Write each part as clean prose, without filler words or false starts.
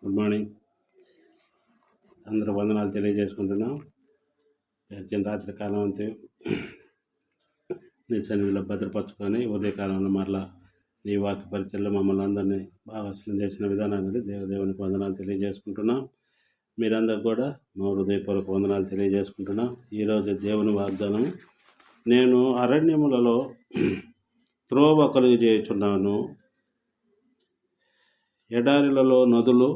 Good morning. అందరూ వందనాలు తెలియజేసుకుంటున్నాం. గడిచిన రాత్రి కాలం అంతే నీ సన్నిధిలో భద్రపరచుకొని ఉదయకాలంలో మరలా నీ వాక్య పరిచయంలో మమ్మల్ని అందరినీ భాగస్వామ్యం చేసిన విధానానికి దేవునికి వందనాలు తెలియజేసుకుంటున్నాం. మీరందరూ కూడా మా హృదయపూర్వక వందనాలు తెలియజేసుకుంటున్నాం. ఈరోజు దేవుని వాగ్దానం, నేను అరణ్యములలో త్రోవ కలుగజేయుచున్నాను, ఎడారిలలో నదులు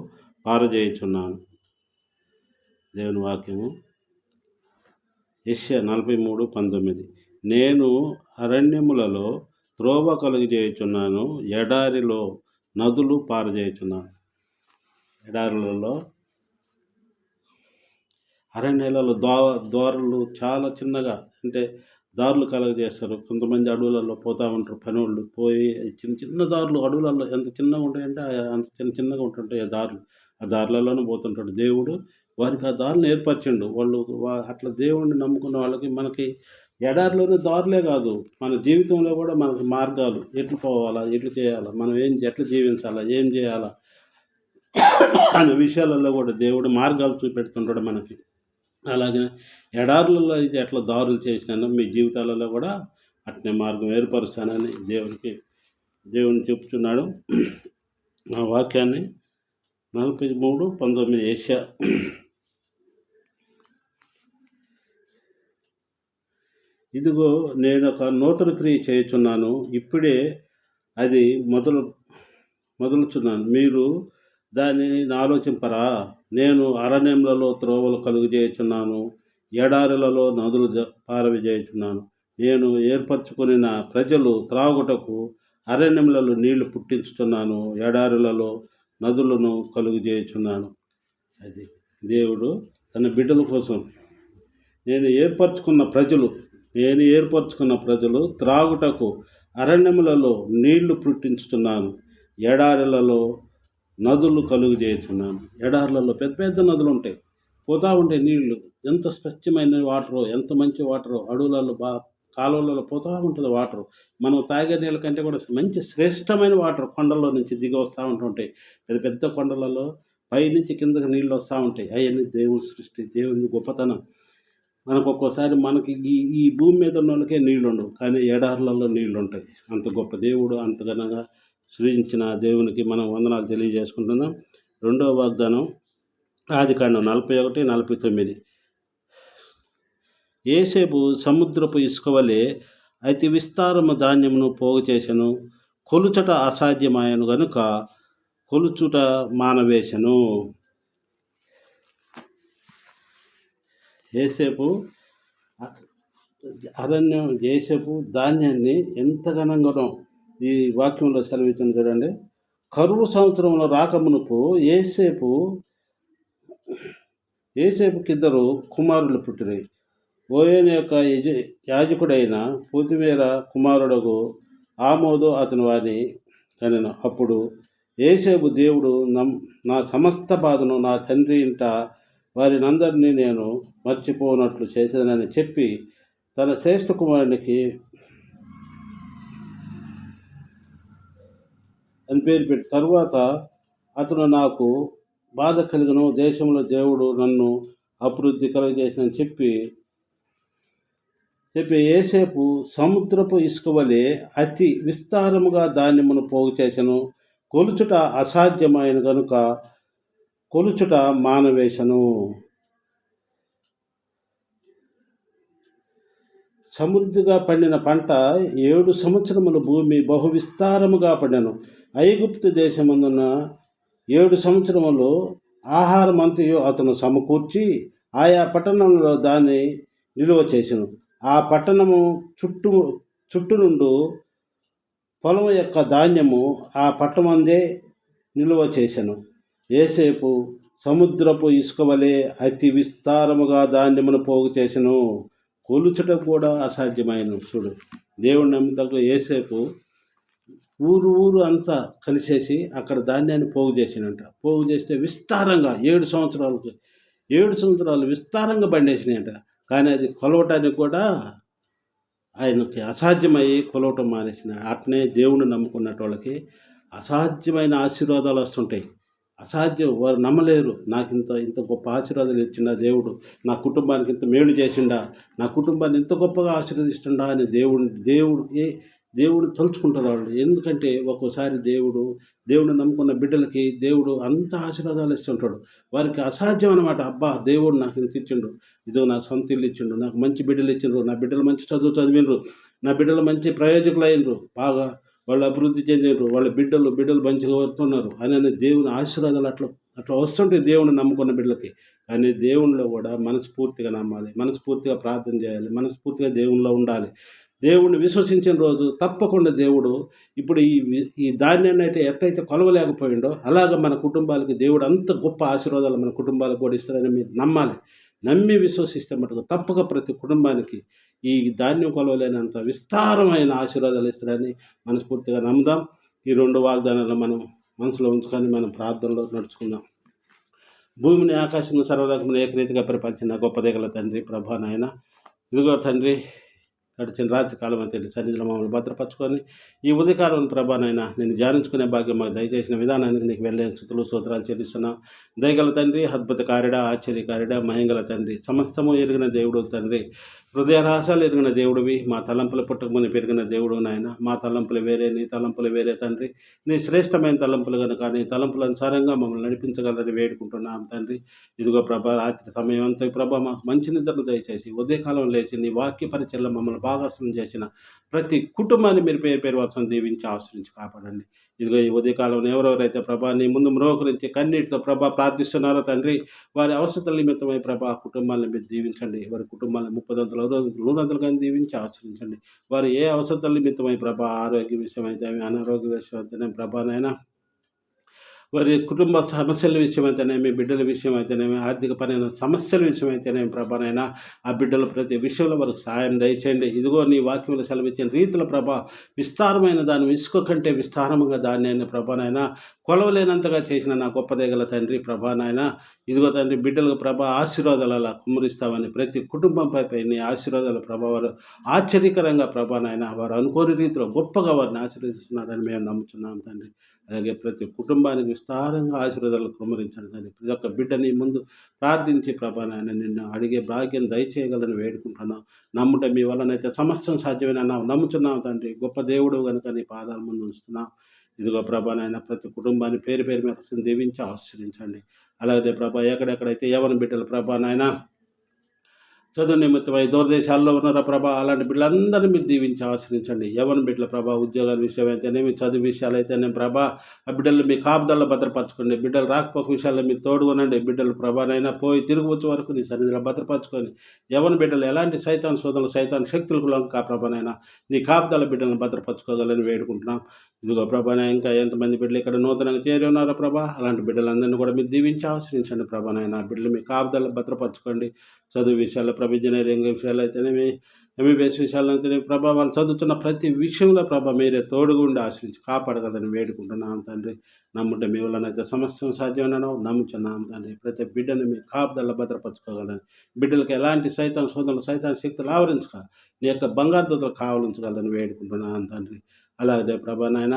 పారజేయుచున్నాను. దేవుని వాక్యము యెషయా 43:19. నేను అరణ్యములలో త్రోవ కలుగజేయుచున్నాను, ఎడారిలో నదులు పారజేయుచున్నాను. ఎడారులలో అరణ్యాలలో దారులు చాలా చిన్నగా, అంటే దారులు కలగజేస్తారు. కొంతమంది అడవులలో పోతూ ఉంటారు, పనివాళ్ళు పోయి చిన్న చిన్న దారులు అడవులలో ఎంత చిన్నగా ఉంటాయంటే అంత చిన్నగా ఉంటుంటాయి ఆ దారులు. ఆ దారులలోనే పోతుంటాడు దేవుడు. వారికి ఆ దారులను ఏర్పరచండు. వాళ్ళు అట్లా దేవుడిని నమ్ముకున్న వాళ్ళకి, మనకి ఎడారిలోనే దారులే కాదు, మన జీవితంలో కూడా మనకి మార్గాలు, ఎట్లు పోవాలా, ఎట్లు చేయాలా, మనం ఎట్లా జీవించాలా, ఏం చేయాలా అనే విషయాలలో కూడా దేవుడు మార్గాలు చూపెడుతుంటాడు మనకి. అలాగే ఎడారులలో అయితే ఎట్లా దారులు చేసినానో మీ జీవితాలలో కూడా అట్నే మార్గం ఏర్పరుస్తానని దేవుని చెప్తున్నాడు. ఆ వాక్యాన్ని 43:19 యెషయా. ఇదిగో నేను ఒక నూతన క్రియ చేయుచున్నాను, ఇప్పుడే అది మొదలుచున్నాను, మీరు దానిని ఆలోచింపరా? నేను అరణ్యములలో త్రోవలు కలుగజేయుచున్నాను, ఎడారులలో నదులు పారవిజేయుచున్నాను. నేను ఏర్పరచుకున్న ప్రజలు త్రాగుటకు అరణ్యములలో నీళ్లు పుట్టించుతున్నాను, ఎడారులలో నదులను కలుగజేయుచున్నాను. అది దేవుడు తన బిడ్డల కోసం నేను ఏర్పరచుకున్న ప్రజలు త్రాగుటకు అరణ్యములలో నీళ్లు పుట్టించుతున్నాను, ఎడారులలో నదులు కలుగజేయుచున్నాను. ఎడారులలో పెద్ద పెద్ద నదులు ఉంటాయి, పోతూ ఉంటాయి నీళ్లు. ఎంత స్వచ్ఛమైన వాటరు, ఎంత మంచి వాటరు. అడవులలో కాలువలలో పోతూ ఉంటుంది వాటరు. మనం తాగే నీళ్ళ కంటే కూడా మంచి శ్రేష్టమైన వాటర్ కొండల్లో నుంచి దిగి వస్తూ ఉంటుంటాయి. పెద్ద పెద్ద కొండలలో పైనుంచి కిందకి నీళ్ళు వస్తూ ఉంటాయి. అవన్నీ దేవుని సృష్టి, దేవుని గొప్పతనం. మనకు ఒక్కోసారి ఈ భూమి మీద ఉన్న వాళ్ళకే నీళ్ళు ఉండవు, కానీ ఎడారులలో నీళ్ళు ఉంటాయి. అంత గొప్ప దేవుడు, అంతగనగా సృజించిన దేవునికి మనం వందనాలు తెలియజేసుకుంటున్నాం. రెండవ వాగ్దానం ఆదికాండం 41:49. యోసేపు సముద్రపు ఇసుక వలె అతి విస్తారము ధాన్యమును పోగు చేసెను, కొలుచట అసాధ్యమాయను గనుక కొలుచుట మానవేశను. యోసేపు ధాన్యాన్ని ఎంతగానో ఈ వాక్యంలో సెలవిచ్చింది చూడండి. కరువు సంవత్సరంలో రాకమునుపు యోసేపుకి 2 కుమారులు పుట్టిరి. ఓయేను యొక్క యాజకుడైన పోతిఫేర కుమారుడగు ఆమోదు అతని వారిని కనెను. అప్పుడు యోసేపు, దేవుడు నా సమస్త బాధను నా తండ్రి ఇంట వారినందరినీ నేను మర్చిపోనట్లు చేసేదనని చెప్పి తన శ్రేష్ఠ కుమారునికి అని పేరు పెట్టి, తరువాత అతను నాకు బాధ కలిగను, దేశంలో దేవుడు నన్ను అభివృద్ధి కలుగజేసినని చెప్పి యోసేపు సముద్రపు ఇసుక వలె అతి విస్తారముగా ధాన్యమును పోగు చేసెను, కొలుచుట అసాధ్యమైన గనుక కొలుచుట మానవేశను. సమృద్ధిగా పండిన పంట 7 సంవత్సరముల భూమి బహు విస్తారముగా పండెను. ఐగుప్తు దేశమందున 7 సంవత్సరములు ఆహారమంతయు అతను సమకూర్చి ఆయా పట్టణంలో దాన్ని నిలువ చేసెను. ఆ పట్టణము చుట్టూ నుండి పొలం యొక్క ధాన్యము ఆ పట్టణమందే నిలువ చేసెను. యోసేపు సముద్రపు ఇసుక వలె అతి విస్తారముగా ధాన్యమును పోగు చేసెను, కొలుచుట కూడా అసాధ్యమైన. చూడు, దేవుని నమ్మకంతో యోసేపు ఊరు అంతా కలిసేసి అక్కడ ధాన్యాన్ని పోగు చేసినంట. పోగు చేస్తే విస్తారంగా 7 సంవత్సరాలు విస్తారంగా పండేసినాయంట. కానీ అది కొలవటానికి కూడా ఆయనకి అసాధ్యమయ్యి కొలవటం మానేసిన. అట్నే దేవుని నమ్ముకున్నట్టు వాళ్ళకి అసాధ్యమైన ఆశీర్వాదాలు వస్తుంటాయి. అసాధ్యం. వారు నమ్మలేరు. నాకింత ఇంత గొప్ప ఆశీర్వాదాలు ఇచ్చిండా దేవుడు. నా కుటుంబానికి ఇంత మేలు చేసిండా, నా కుటుంబాన్ని ఇంత గొప్పగా ఆశీర్వదిస్తుండా అని దేవుడు తలుచుకుంటారు వాళ్ళు. ఎందుకంటే ఒక్కోసారి దేవుడిని నమ్ముకున్న బిడ్డలకి దేవుడు అంత ఆశీర్వాదాలు ఇస్తుంటాడు. వారికి అసాధ్యం అనమాట. అబ్బా! దేవుడు నాకు ఇంత ఇచ్చిండు. ఇదో నా సొంత ఇల్లు ఇచ్చిండు. నాకు మంచి బిడ్డలు ఇచ్చిండ్రు. నా బిడ్డలు మంచి చదువు చదివిండ్రు. నా బిడ్డలు మంచి ప్రయోజకులు అయినరు. బాగా వాళ్ళు అభివృద్ధి చెందిండ్రు. వాళ్ళ బిడ్డలు మంచిగా వస్తున్నారు అని దేవుని ఆశీర్వాదాలు అట్లా అట్లా వస్తుంటాయి దేవుడిని నమ్ముకున్న బిడ్డలకి. కానీ దేవునిలో కూడా మనస్ఫూర్తిగా నమ్మాలి, మనస్ఫూర్తిగా ప్రార్థన చేయాలి, మనస్ఫూర్తిగా దేవునిలో ఉండాలి. దేవుణ్ణి విశ్వసించిన రోజు తప్పకుండా దేవుడు ఇప్పుడు ఈ ధాన్యాన్ని అయితే ఎట్లయితే కొలవలేకపోయిండో అలాగ మన కుటుంబాలకి దేవుడు అంత గొప్ప ఆశీర్వాదాలు మన కుటుంబాలకు కూడా ఇస్తారని మీరు నమ్మాలి. నమ్మి విశ్వసిస్తే మటుకు తప్పక ప్రతి కుటుంబానికి ఈ ధాన్యం కొలవలేనంత విస్తారమైన ఆశీర్వాదాలు ఇస్తారని మనస్ఫూర్తిగా నమ్ముదాం. ఈ 2 వాగ్దానాలు మనం మనసులో ఉంచుకొని మనం ప్రార్థనలో నడుచుకుందాం. భూమిని ఆకాశం సర్వలోకమును ఏకరీతిగా పరిపాలించిన గొప్ప దేగల తండ్రి ప్రభా నాయన, ఇదిగో తండ్రి గడిచిన రాత్రి కాలం తండ్రి సన్నిధిలో మమ్మల్ని భద్రపరచుకొని ఈ ఉదయకాలం ప్రభానైనా నేను ధ్యానించుకునే భాగ్యం మాకు దయచేసిన విధానానికి నీకు వెళ్ళే స్థుతులు స్తోత్రాలు చెల్లిస్తున్నాం. దయగల తండ్రి, అద్భుత కార్యడా, ఆశ్చర్యకార్యడా, మహింగల తండ్రి, సమస్తము ఎరిగిన దేవుడు తండ్రి, హృదయ రహస్యాలు ఎరిగిన దేవుడివి, మా తలంపుల పుట్టకముని పెరిగిన దేవుడు నాయన. మా తలంపులు వేరే, నీ తలంపులు వేరే తండ్రి. నీ శ్రేష్టమైన తలంపులు కనుక నీ తలంపుల అనుసారంగా మమ్మల్ని నడిపించగలరని వేడుకుంటున్నాం తండ్రి. ఇదిగో ప్రభా, రాత్రి సమయం అంతా ప్రభా మాకు మంచి నిద్రను దయచేసి ఉదయకాలం లేచి నీ వాక్య పరిచయలో మమ్మల్ని భాగస్వామ్యం చేసిన ప్రతి కుటుంబాన్ని మీరు పేరు వర్షం దీవించి ఆశ్రయించి కాపాడండి. ఇదిగో ఈ ఉదయకాలంలో ఎవరెవరైతే ప్రభా నీ ముందు మ్రోకరించి కన్నీటితో ప్రభా ప్రార్థిస్తున్నారో తండ్రి, వారి అవసరతల నిమిత్తమై ప్రభా కుటుంబాలను మీరు దీవించండి. వారి కుటుంబాలను 30 100 కానీ దీవించి ఆశ్రయించండి. వారు ఏ అవసరతల నిమిత్తమై ప్రభా, ఆరోగ్య విషయం అయితే అనారోగ్య విషయం అయితేనే ప్రభానైనా, వారి కుటుంబ సమస్యల విషయమైతేనేమి, బిడ్డల విషయం అయితేనేమి, ఆర్థిక పరమైన సమస్యల విషయం అయితేనేమి ప్రభానైనా ఆ బిడ్డల ప్రతి విషయంలో వారికి సహాయం దయచేయండి. ఇదిగో నీ వాక్యంలో సెలవిచ్చిన రీతిలో ప్రభా విస్తారమైన దాన్ని ఇసుక కంటే విస్తారముగా ధాన్యాన్ని ప్రభానైనా కొలవలేనంతగా చేసిన నా గొప్ప దేగల తండ్రి ప్రభానైనా, ఇదిగో తండ్రి బిడ్డలకు ప్రభా ఆశీర్వాదాలు అలా కుమ్మరిస్తామని ప్రతి కుటుంబంపై నీ ఆశీర్వాదాల ప్రభావాలు ఆశ్చర్యకరంగా ప్రభానైనా వారు అనుకోని రీతిలో గొప్పగా వారిని ఆశీర్వదిస్తున్నారని మేము నమ్ముతున్నాం తండ్రి. అలాగే ప్రతి కుటుంబానికి విస్తారంగా ఆశీర్వాదాలు కుమ్మరించండి తండ్రి. ప్రతి ఒక్క బిడ్డని ముందు ప్రార్థించి ప్రభానైనా నిన్ను అడిగే భాగ్యం దయచేయగలని వేడుకుంటున్నాం. నమ్ముట మీ వలనైతే సమస్తం సాధ్యమైన నమ్ముతున్నాం తండ్రి. గొప్ప దేవుడు కనుక నీ పాదాల ముందు ఉంచుతున్నాం. ఇదిగో ప్రభానైనా ప్రతి కుటుంబాన్ని పేరు మీద దీవించి ఆశ్రయించండి. అలాగే ప్రభా ఎక్కడెక్కడైతే యవన బిడ్డలు ప్రభానైనా చదువు నిమిత్తమై దూరదేశాల్లో ఉన్నారా ప్రభా, అలాంటి బిడ్డలందరినీ మీరు దీవించి ఆశ్రయించండి. యవన బిడ్డల ప్రభా ఉద్యోగాల విషయం అయితేనేమి, చదువు విషయాలు అయితేనేమి ప్రభా ఆ బిడ్డలు మీ కాపుదల్లో భద్రపరచుకోండి. బిడ్డలు రాకపోక విషయాల్లో మీరు తోడుకోనండి. బిడ్డలు ప్రభానైనా పోయి తిరిగి వచ్చే వరకు నీ సన్నిధిలో భద్రపరచుకొని యవన బిడ్డలు ఎలాంటి సైతాన్ శోధనలు, సైతాన్ శక్తులకు లొంగక ప్రభానైనా నీ కాపుదల బిడ్డలను భద్రపరచుకోగలని వేడుకుంటున్నాం. ఇదిగో ప్రభానా ఇంకా ఎంతమంది బిడ్డలు ఇక్కడ నూతనంగా చేరి ఉన్నారో ప్రభా, అలాంటి బిడ్డలందరినీ కూడా మీరు దీవించి ఆశ్రయించండి ప్రభానైనా. బిడ్డలు మీ కాపుదల భద్రపరచుకోండి. చదువు విషయాల్లో ఇంజనీరింగ్ విషయాలు అయితేనేమి, ఎంబీబీఎస్ విషయాలు అయితేనేమి ప్రభా వాళ్ళు చదువుతున్న ప్రతి విషయంలో ప్రభా మీరే తోడుగుండి ఆశ్రయించి కాపాడగలని వేడుకుంటున్నాం తండ్రి. నమ్ముంటే మీ వల్లనైతే సమస్తం సాధ్యమనో నమ్ముచున్నాం తండ్రి. ప్రతి బిడ్డను మీ కాపుదల భద్రపరచుకోగలని, బిడ్డలకు ఎలాంటి సైతాన్ శోధనలు, సైతాన్ శక్తులు ఆవరించక నీ యొక్క బంగారు దూతలు కావలించగలని వేడుకుంటున్నాను తండ్రి. అలాగే ప్రభా నాయన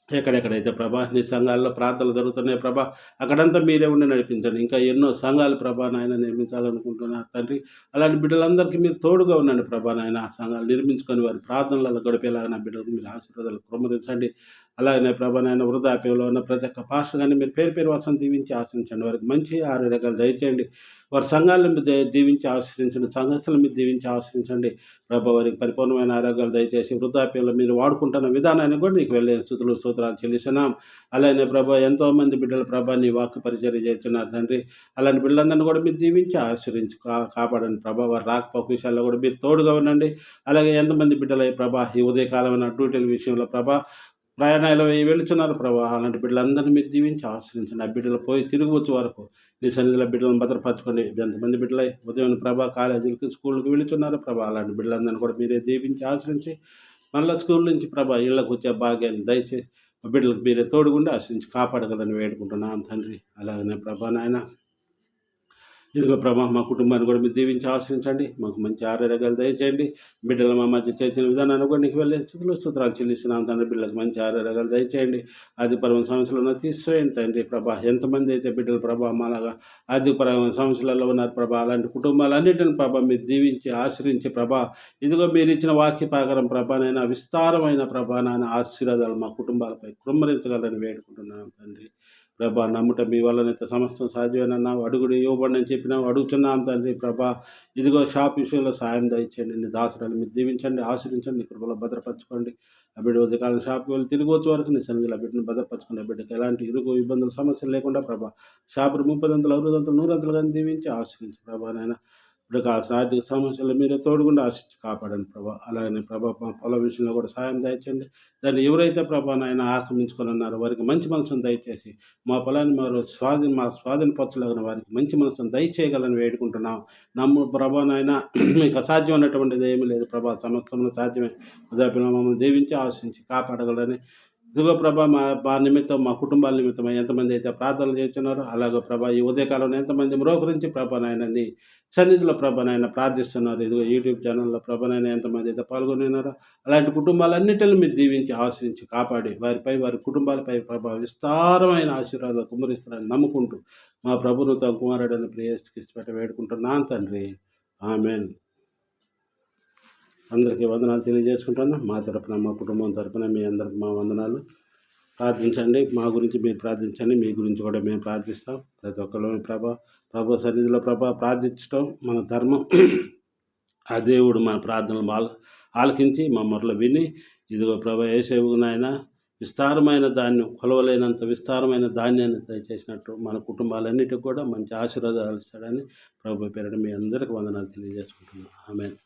ఎక్కడెక్కడైతే ప్రభా నీ సంఘాల్లో ప్రార్థనలు జరుగుతున్నాయి ప్రభా, అక్కడంతా మీరే ఉండి నడిపించండి. ఇంకా ఎన్నో సంఘాలు ప్రభా నాయన నిర్మించాలనుకుంటున్నారు తండ్రి. అలాంటి బిడ్డలందరికీ మీరు తోడుగా ఉండండి ప్రభా నాయన. ఆ సంఘాలు నిర్మించుకొని వారి ప్రార్థనలలో గడిపేలాగా నా బిడ్డలకు మీరు ఆశీర్వాదాలు కుమ్మరించండి. అలాగనే ప్రభా నాయన వృద్ధాప్యంలో ఉన్న ప్రతి ఒక్క పాస్టర్ కానీ మీరు పేరు వర్షం దీవించి ఆశ్రయించండి. వారికి మంచి ఆరోగ్యాలు దయచేయండి. వారి సంఘాలను దీవించి ఆశ్రయించండి. సంఘస్థలను మీరు దీవించి ఆశ్రయించండి ప్రభా. వారికి పరిపూర్ణమైన ఆరోగ్యాలు దయచేసి వృద్ధాప్యంలో మీరు వాడుకుంటున్న విధానాన్ని కూడా నీకు వెళ్ళే స్థుతులు స్తోత్రాలు చెల్లిస్తున్నాం. అలానే ప్రభా ఎంతోమంది బిడ్డల ప్రభా నీ వాక్య పరిచర్య చేస్తున్నారు తండ్రి. అలాంటి బిడ్డలందరినీ కూడా మీరు దీవించి ఆశ్రయించి కాపాడండి ప్రభా. వారు రాకపోక విషయాల్లో కూడా మీరు తోడుగా ఉండండి. అలాగే ఎంతమంది బిడ్డల ప్రభా ఈ ఉదయకాలమైన డ్యూటీల విషయంలో ప్రభా ప్రయాణాలు వెళుతున్నారు ప్రభా, అలాంటి బిడ్డలందరినీ మీరు దీవించి ఆశ్రయించండి. ఆ బిడ్డలు పోయి తిరిగి వచ్చే వరకు నీ సన్నిధిలో బిడ్డలను భద్రపరచుకోండి. ఎంతమంది బిడ్డలై ఉదయం ప్రభా కాలేజీలకి స్కూళ్ళకి వెళుతున్నారు ప్రభా, అలాంటి బిడ్డలందరినీ కూడా మీరే దీవించి ఆశ్రయించి మళ్ళీ స్కూల్ నుంచి ప్రభా ఇళ్ళకు వచ్చే భాగ్యాన్ని దయచేసి బిడ్డలకు మీరే తోడుగుండి ఆశ్రయించి కాపాడగలని వేడుకుంటున్నాను తండ్రి. అలాగనే ప్రభా నాయన ఇదిగో ప్రభా మా కుటుంబాన్ని కూడా మీరు దీవించి ఆశ్రయించండి. మాకు మంచి ఆరోగ్యాలు దయచేయండి. బిడ్డలు మా మధ్య చేసిన విధానాన్ని కూడా నీకు వెళ్ళే స్థితిలో స్తోత్రాలు చెల్లిస్తున్నాం తండ్రి. బిడ్డలకు మంచి ఆరోగ్యాలు దయచేయండి. ఆదిపరమైన సమస్యలను తీసివేయండి తండ్రి ప్రభా. ఎంతమంది అయితే బిడ్డలు ప్రభా మాలాగా ఆదిపరమైన సమస్యలలో ఉన్నారు ప్రభా, అలాంటి కుటుంబాలన్నిటిని ప్రభా మీరు దీవించి ఆశ్రయించి ప్రభా, ఇదిగో మీరు ఇచ్చిన వాక్య ప్రకారం ప్రభానైనా విస్తారమైన ప్రభానైనా ఆశీర్వాదాలు మా కుటుంబాలపై కుమ్మరించగలని వేడుకుంటున్నాను తండ్రి. ప్రభా నమ్ముట మీ వల్లనైతే సమస్తం సాధ్యమేనన్నావు. అడుగుడు ఇవ్వబడిని చెప్పినావు, అడుగుతున్నాం తండ్రి ప్రభా. ఇదిగో షాప్ విషయంలో సాయం దయచేయండి. నీ దాసురాలు మీరు దీవించండి, ఆశ్రయించండి, నీ కృపలో భద్రపరచుకోండి. ఆ బిడ్డ ఉదయకాలం షాప్కి వెళ్ళి తిరిగి వచ్చే వరకు నీ సన్నిధిలో బిడ్డను భద్రపరచుకునే బిడ్డకి ఎలాంటి ఇరుగు ఇబ్బందులు సమస్యలు లేకుండా ప్రభా షాపులు 30 అంతలు 60 అంతలు 100 అంతలు కానీ దీవించి ఆశ్రయించి ప్రభా నాయన ఇప్పుడు కావాల్సిన ఆర్థిక సమస్యలు మీరే తోడుకుండా ఆశించి కాపాడండి ప్రభా. అలాగనే ప్రభా మా పొలం విషయంలో కూడా సాయం దయచేయండి. దాన్ని ఎవరైతే ప్రభా నాయన ఆక్రమించుకొని ఉన్నారో వారికి మంచి మనసును దయచేసి మా పొలాన్ని మా స్వాధీనపరచలేగిన వారికి మంచి మనసును దయచేయగలని వేడుకుంటున్నాం. ప్రభా నాయన మీకు అసాధ్యం అన్నటువంటిది ఏమీ లేదు ప్రభా, సమస్తంలో సాధ్యమే. ఉదాపిన మమ్మల్ని దీవించి ఆశించి కాపాడగలని ఇదిగో ప్రభా మా నిమిత్తం మా కుటుంబాల నిమిత్తం ఎంతమంది అయితే ప్రార్థనలు చేస్తున్నారో అలాగో ప్రభా ఈ ఉదయకాలంలో ఎంతమంది మరొకరించి ప్రభా నాయనని సన్నిధిలో ప్రభా నాయన ప్రార్థిస్తున్నారు. ఇదిగో యూట్యూబ్ ఛానల్లో ప్రభా నాయన ఎంతమంది అయితే పాల్గొన్నారో అలాంటి కుటుంబాలన్నిటిని మీరు దీవించి ఆశ్రయించి కాపాడి వారిపై వారి కుటుంబాలపై ప్రభా విస్తారమైన ఆశీర్వాదాలు కుమ్మరిస్తారని నమ్ముకుంటూ మా ప్రభును తమ కుమారుడని ప్రియస్కి వేడుకుంటున్నాను తండ్రి. ఆమెన్. అందరికీ వందనాలు తెలియజేసుకుంటాను. మా తరపున మా కుటుంబం తరపున మీ అందరికి మా వందనాలు. ప్రార్థించండి, మా గురించి మీరు ప్రార్థించండి, మీ గురించి కూడా మేము ప్రార్థిస్తాం. ప్రతి ఒక్కరు ప్రభు సన్నిధిలో ప్రార్థించడం మన ధర్మం. ఆ దేవుడు మన ప్రార్థనలు ఆలకించి మా మొరలు విని ఇదిగో ప్రభా యేసేపు నాయన విస్తారమైన ధాన్యం కొలవలేనంత విస్తారమైన ధాన్యాన్ని దయచేసినట్టు మన కుటుంబాలన్నిటికి కూడా మంచి ఆశీర్వాదాలు ఇస్తాడని ప్రభు పేరిట మీ అందరికీ వందనాలు తెలియజేసుకుంటున్నాను. ఆమేన్.